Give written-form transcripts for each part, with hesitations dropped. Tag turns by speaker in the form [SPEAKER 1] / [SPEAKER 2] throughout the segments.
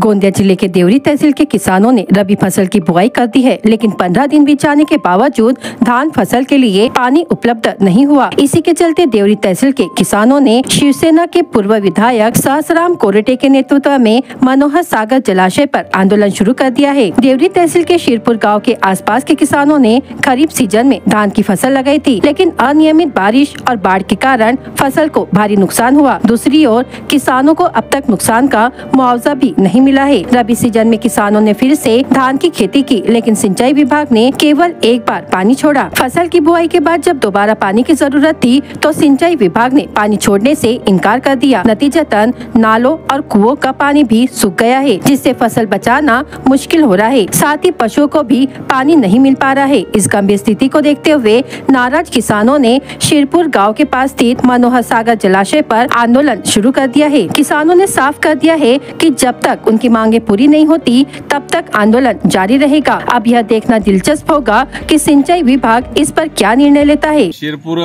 [SPEAKER 1] गोंदिया जिले के देवरी तहसील के किसानों ने रबी फसल की बुआई कर दी है, लेकिन 15 दिन बीत जाने के बावजूद धान फसल के लिए पानी उपलब्ध नहीं हुआ। इसी के चलते देवरी तहसील के किसानों ने शिवसेना के पूर्व विधायक सहसराम कोरेटे के नेतृत्व में मनोहर सागर जलाशय पर आंदोलन शुरू कर दिया है। देवरी तहसील के शिरपुर गाँव के आसपास के किसानों ने खरीफ सीजन में धान की फसल लगाई थी, लेकिन अनियमित बारिश और बाढ़ के कारण फसल को भारी नुकसान हुआ। दूसरी ओर किसानों को अब तक नुकसान का मुआवजा भी नहीं मिला है। रबी सीजन में किसानों ने फिर से धान की खेती की, लेकिन सिंचाई विभाग ने केवल एक बार पानी छोड़ा। फसल की बुआई के बाद जब दोबारा पानी की जरूरत थी तो सिंचाई विभाग ने पानी छोड़ने से इनकार कर दिया। नतीजतन नालों और कुओं का पानी भी सूख गया है, जिससे फसल बचाना मुश्किल हो रहा है। साथ ही पशुओं को भी पानी नहीं मिल पा रहा है। इस गंभीर स्थिति को देखते हुए नाराज किसानों ने शिरपुर गाँव के पास स्थित मनोहर सागर जलाशय पर आंदोलन शुरू कर दिया है। किसानों ने साफ कर दिया है कि जब तक उनकी मांगे पूरी नहीं होती तब तक आंदोलन जारी रहेगा। अब यह देखना दिलचस्प होगा कि सिंचाई विभाग इस पर क्या निर्णय लेता है।
[SPEAKER 2] शिरपूर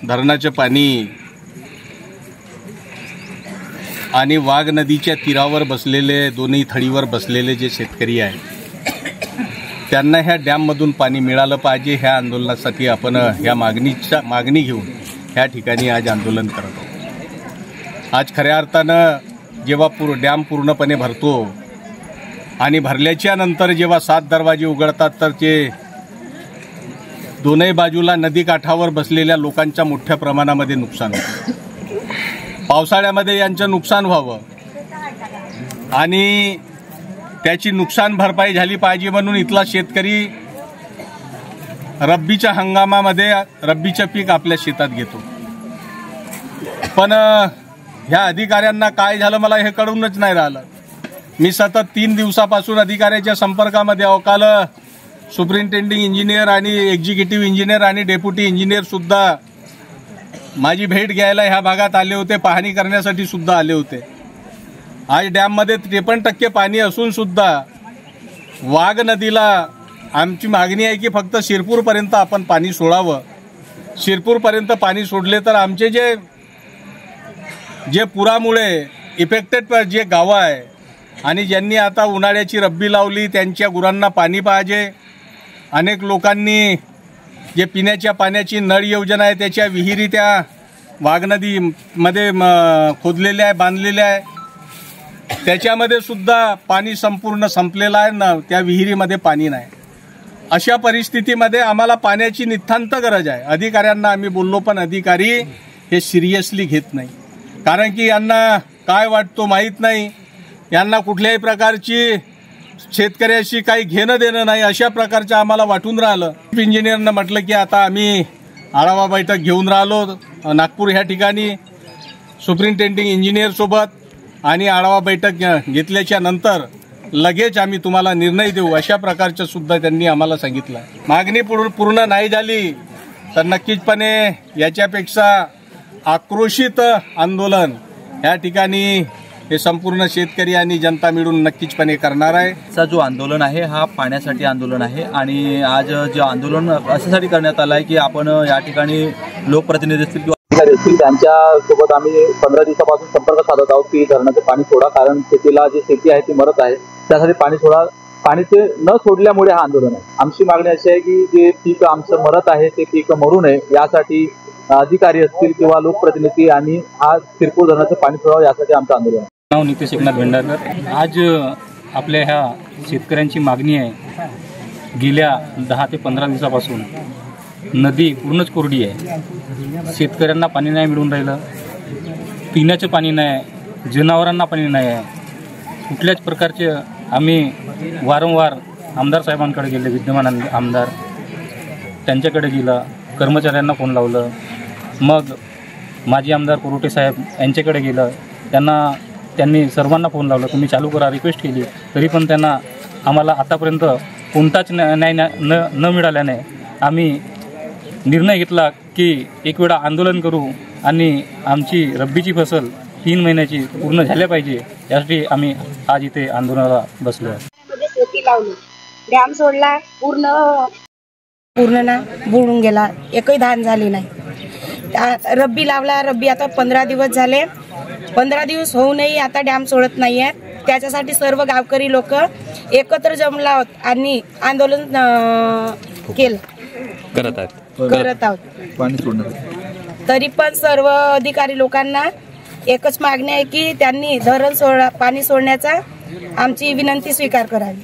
[SPEAKER 2] धरणाचे पाणी आणि वाघ नदीच्या तीरावर बसलेले दोन्ही थडीवर बसलेले जे शेतकरी आहेत त्यांना ह्या डॅम मधून पाणी मिळालं पाहिजे। ह्या आंदोलनासाठी आपण ह्या मागणी घेऊन ह्या ठिकाणी आज आंदोलन करत आहोत। आज खऱ्या अर्थानं जेव्हा डॅम पूर्णपणे भरतो आणि भरल्याच्या नंतर जेव्हा 7 दरवाजे उघडतात तर ते दोन्ही बाजूला नदी काठावर बसलेल्या लोकांच्या मोठ्या प्रमाणामध्ये नुकसान होतं। पावसाळ्यामध्ये यांचं नुकसान व्हावं आणि त्याची नुकसान भरपाई झाली पाहिजे म्हणून इथला शेतकरी रब्बीच्या हंगामामध्ये रब्बीचं पीक आपल्या शेतात घेतो। पण ह्या अधिकाऱ्यांना काय झालं मला हे कळूनच नाही राहिलं। मी सतत 3 दिवसापासून अधिकाऱ्याच्या संपर्कामध्ये आहे। काल सुपरिंटेंडिंग इंजिनियर आणि एक्झिक्युटिव्ह इंजिनियर आणि डेप्युटी इंजिनियर सुद्धा माझी भेट घ्यायला ह्या भागात आले होते, पाहणी करण्यासाठी सुद्धा आले होते। आज डॅम मध्ये 53% पाणी असून सुद्धा वाघ नदीला आमची मागणी आहे की फक्त शिरपूर पर्यंत आपण पाणी सोडावं। शिरपूर पर्यंत पाणी सोडले तर आमचे जे पुरामुळे इफेक्टेड जे गावं आहे आणि ज्यांनी आता उन्हाळ्याची रब्बी लावली त्यांच्या गुरांना पाणी पाहिजे। अनेक लोकांनी जे पिण्याच्या पाण्याची नळ योजना आहे त्याच्या विहिरी त्या वाघ नदीमध्ये खोदलेल्या आहे, बांधलेल्या आहे। त्याच्यामध्ये सुद्धा पाणी संपूर्ण संपलेलं आहे ना, त्या विहिरीमध्ये पाणी नाही। अशा परिस्थितीमध्ये आम्हाला पाण्याची नितांत गरज आहे। अधिकाऱ्यांना आम्ही बोललो पण अधिकारी हे सिरियसली घेत नाही, कारण की यांना काय वाटतो माहीत नाही। यांना कुठल्याही प्रकारची शेतकऱ्याशी काही घेणं देणं नाही अशा प्रकारचं आम्हाला वाटून राहिलं। इंजिनियरनं म्हटलं की आता आम्ही आढावा बैठक घेऊन राहिलो नागपूर ह्या ठिकाणी सुपरिंटेंडिंग इंजिनियर सोबत, आणि आढावा बैठक घेतल्याच्या नंतर लगेच आम्ही तुम्हाला निर्णय देऊ अशा प्रकारचं सुद्धा त्यांनी आम्हाला सांगितलं। मागणी पूर्ण नाही झाली तर नक्कीचपणे याच्यापेक्षा आक्रोशित आंदोलन या ठिकाणी हे संपूर्ण शेतकरी आणि जनता मिळून नक्कीचपणे करणार आहे।
[SPEAKER 3] चा जो आंदोलन आहे हा पाण्यासाठी आंदोलन आहे आणि आज जे आंदोलन अशासाठी करण्यात आलं आहे की आपण या ठिकाणी लोकप्रतिनिधी असतील किंवा अधिकारी असतील त्यांच्यासोबत आम्ही 15 दिवसापासून संपर्क साधत आहोत की धरणाचे पाणी सोडा, कारण शेतीला जी शेती आहे ती मरत आहे, त्यासाठी पाणी सोडा। पाणी ते न सोडल्यामुळे हा आंदोलन आहे। आमची मागणी अशी आहे की जे पीक आमचं मरत आहे ते पीक मरू नये यासाठी अधिकारी असतील किंवा लोकप्रतिनिधी आणि हा शिरपूर धरणाचं पाणी सोडावं यासाठी आमचं आंदोलन आहे।
[SPEAKER 4] नाव नितेश एकनाथ भेंडारकर। आज आपल्या ह्या शेतकऱ्यांची मागणी आहे, गेल्या 10 ते 15 दिवसापासून नदी पूर्णच कोरडी आहे। शेतकऱ्यांना पाणी नाही मिळून राहिलं, पिण्याचं पाणी नाही, जनावरांना पाणी नाही आहे। कुठल्याच प्रकारचे आम्ही वारंवार आमदार साहेबांकडे गेले, विद्यमान आमदार त्यांच्याकडे गेलं, कर्मचाऱ्यांना फोन लावलं, मग माजी आमदार कोरोटे साहेब यांच्याकडे गेलं, त्यांनी सर्वांना फोन लावला, तुम्ही चालू करा रिक्वेस्ट केली, तरी पण त्यांना आम्हाला आतापर्यंत कोणताच न्याय न मिळाल्याने आम्ही निर्णय घेतला की एक वेळा आंदोलन करू आणि आमची रब्बीची फसल 3 महिन्याची पूर्ण झाल्या पाहिजे यासाठी आम्ही आज इथे आंदोलनाला बसलो आहे।
[SPEAKER 5] शेती लावली, डॅम सोडला, पूर्ण ना बुडून गेला, एकही धान झाली नाही। रब्बी लावला, रब्बी आता 15 दिवस झाले, 15 दिवस होऊनही आता डॅम सोडत नाही आहे। त्याच्यासाठी सर्व गावकरी लोक एकत्र जमला आहोत आणि आंदोलन केलं करत आहोत
[SPEAKER 3] पाणी सोडण्यासाठी.
[SPEAKER 5] तरी पण सर्व अधिकारी लोकांना एकच मागणी आहे की त्यांनी पाणी सोडण्याचा आमची विनंती स्वीकार करावी.